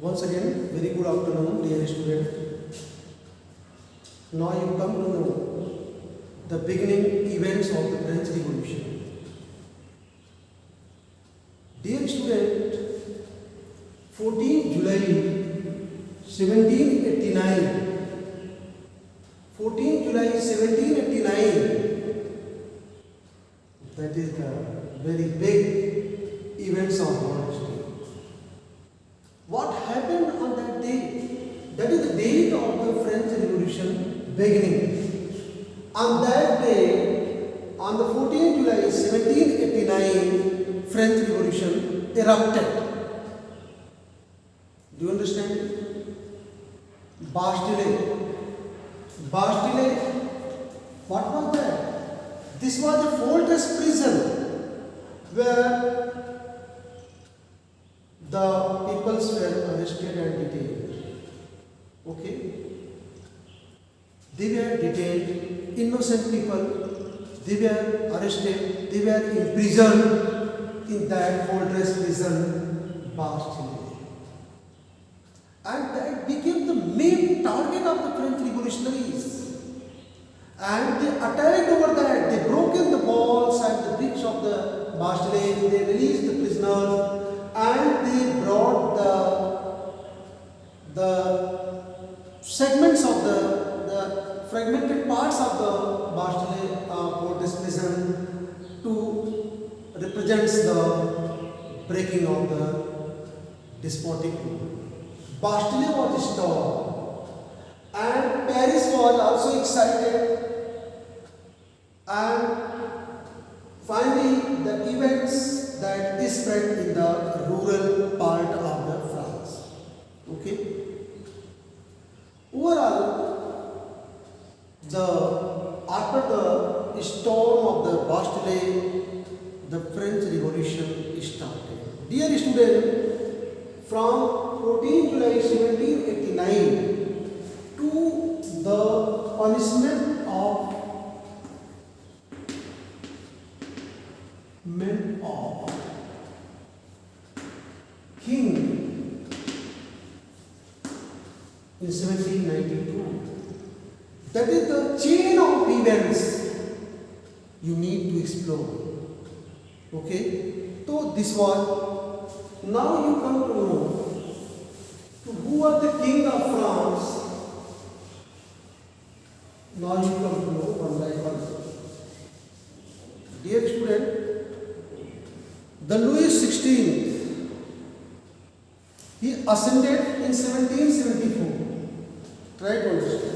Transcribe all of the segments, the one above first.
Once again, very good afternoon, dear student. Now you come to know the beginning events of the French Revolution. Dear student, 14 July 1789, 14 July 1789, that is the very big events of our history. What happened on that day? That is the date of the French Revolution beginning. On that day, on the 14th July 1789, French Revolution erupted. Do you understand? Bastille. Bastille, what was that? This was a fortress prison where the peoples were arrested and detained. Okay? They were detained, innocent people, they were arrested, they were imprisoned in that fortress prison, Bastille. And that became the main target of the French revolutionaries. And they attacked over that, they broke in the walls and the bricks of the Bastille, they released the prisoners, and they brought the segments of the fragmented parts of the Bastille fortress prison to represent the breaking of the despotic rule. Bastille was stormed, and Paris was also excited, and finally the events that is spread in the rural part of the France. Okay. Overall, after the storm of the Bastille, the French Revolution started. Dear student, from 14 July 1789 to the punishment of King in 1792. That is the chain of events you need to explore. Okay? So this was, now you come to know who was the king of France. Now you come to know one by one. Dear student, the Louis XVI, he ascended in 1774. Try to understand.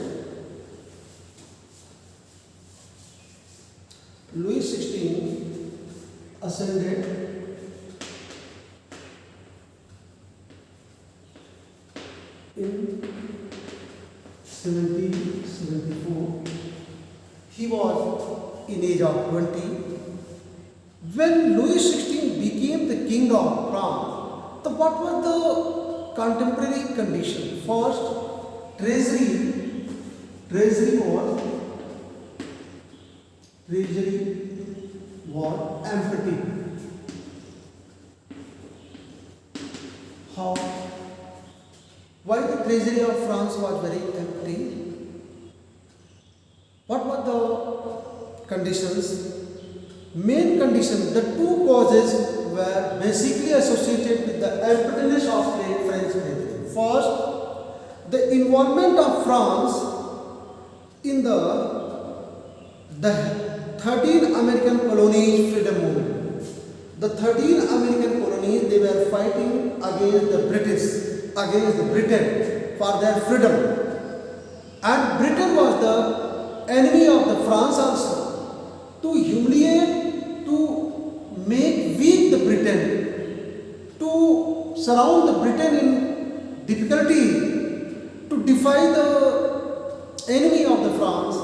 Louis XVI ascended in 1774. He was in age of 20. When Louis XVI became the king of France, what was the contemporary condition? First, treasury was empty. How? Why the treasury of France was very empty? What were the conditions? Main condition, the two causes were basically associated with the emptiness of the French treasury. First, the involvement of France in the 13 American colonies freedom movement. The 13 American colonies, they were fighting against the British, against the Britain for their freedom. And Britain was the enemy of the France also. To humiliate, to make weak the Britain, to surround the Britain in difficulty, to defy the enemy of the France,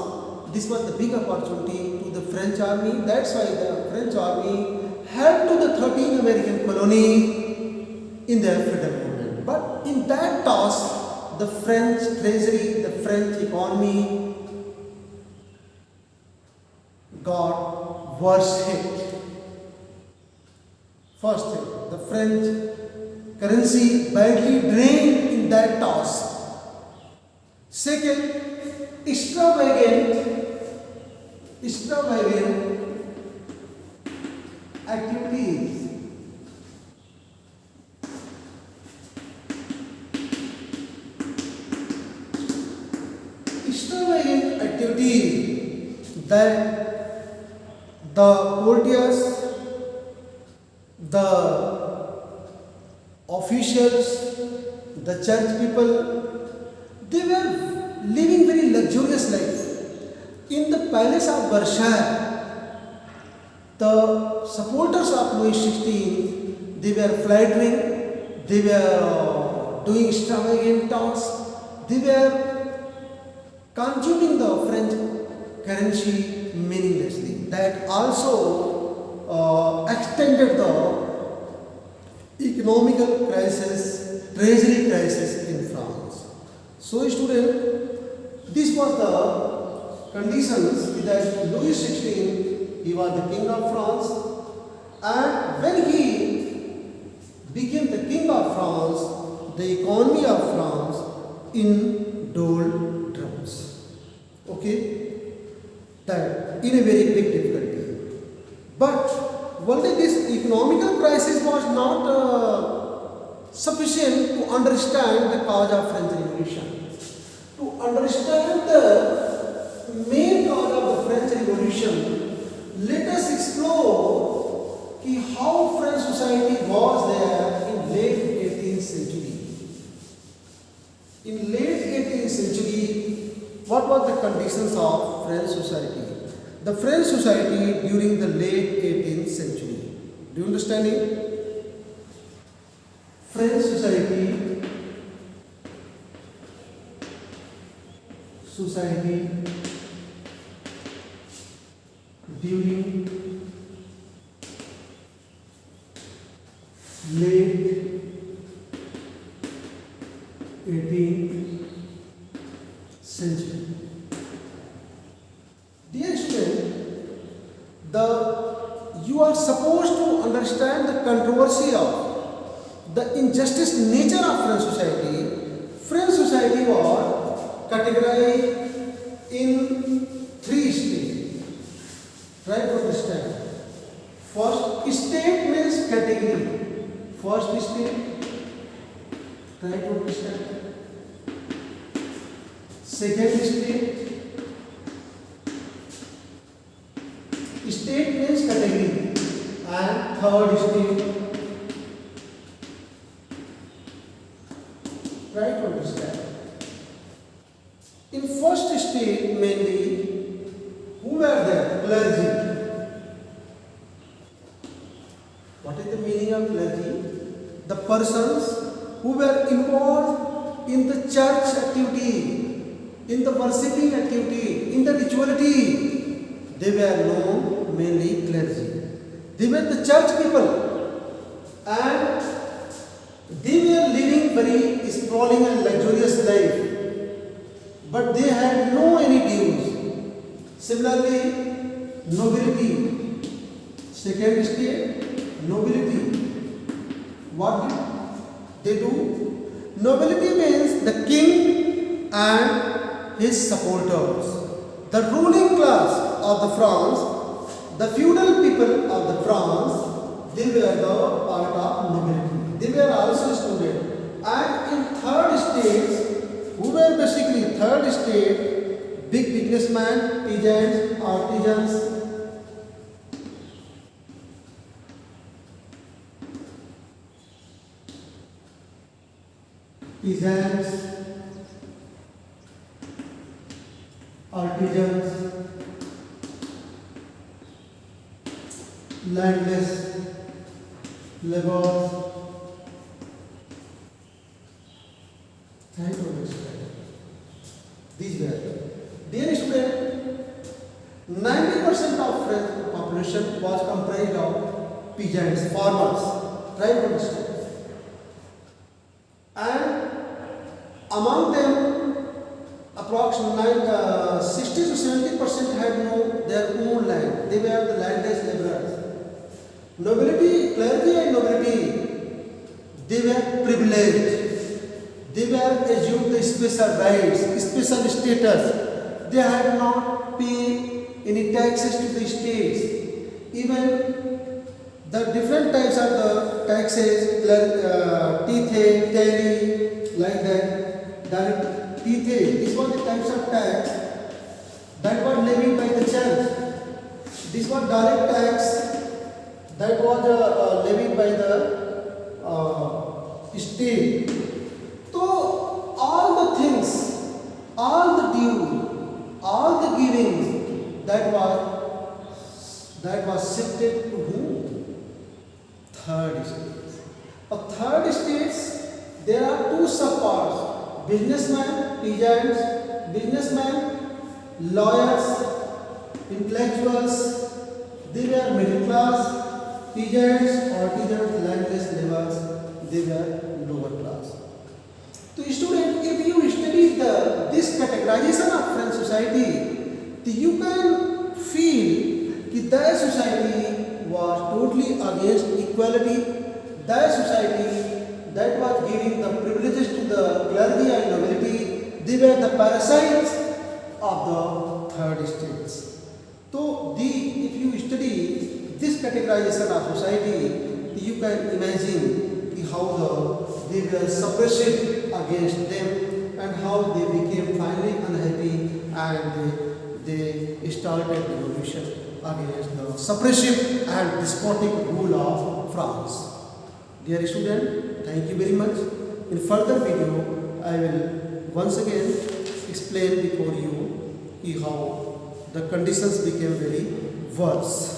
this was the big opportunity to the French army. That's why the French army helped to the 13 American colonies in their freedom movement. But in that task, the French treasury, the French economy got worse hit. First thing, the French currency badly drained in that task. Second, extravagant activities. Extravagant activities that the courtiers, the officials, the church people, they were living very luxurious life. In the palace of Versailles, the supporters of Louis XVI, they were flattering, they were doing extravagant tasks, they were consuming the French currency meaninglessly. That also extended the economical crisis, treasury crisis in France. So, student, this was the conditions that Louis XVI, he was the king of France, and when he became the king of France, the economy of France in doldrums. Okay, that in a very big difficulty. But one day this economical crisis was not sufficient to understand the cause of French Revolution. To understand the main cause of the French Revolution, let us explore how French society was there in late 18th century. In late 18th century, what were the conditions of French society? The French society during the late 18th century. Do you understand it? French society during late 18th century. Dear student, you are supposed to understand the controversy of the injustice nature of French society. French society was categorized in three stages. Try to understand. First state means category. First state. Try to understand. Second state. State means category. And third state. Try to understand. In first state, mainly, who were there? Clergy. What is the meaning of clergy? The persons who were involved in the church activity, in the worshipping activity, in the rituality, they were known mainly clergy. They were the church people, and they were living very sprawling and luxurious life, but they had no any dues. Similarly, nobility. Second state, nobility. What did they do? Nobility means the king and his supporters. The ruling class of the France, the feudal people of the France, they were the part of nobility. They were also students. And in third states, who were basically third state, big businessmen, peasants, artisans, artisans, landless, laborers. Try to understand. These were. Dear student, 90% of French population was comprised of peasants, farmers. Try to understand. And among them, approximately 60 to 70% had their own land. They were the landless laborers. Nobility, clergy and nobility, they were privileged. They were assumed the special rights, special status. They had not paid any taxes to the states. Even the different types of the taxes, tithe, tally, like that. Direct tithe, these were the types of tax that were levied by the church. This was direct tax that was levied by the state. So all the things, all the due, all the givings that was shifted to whom? Third states. A third states, there are two subparts: businessmen, peasants, businessmen, lawyers, intellectuals. They were middle class. Peasants, artisans, landless laborers, they were lower class. So student, if you study this categorization of French society, you can feel that society was totally against equality. That society that was giving the privileges to the clergy and nobility, they were the parasites of the third states. So if you study this categorization of society, you can imagine how they were suppressive against them and how they became finally unhappy and they started revolution against the suppressive and despotic rule of France. Dear student, thank you very much. In further video, I will once again explain before you how the conditions became very worse.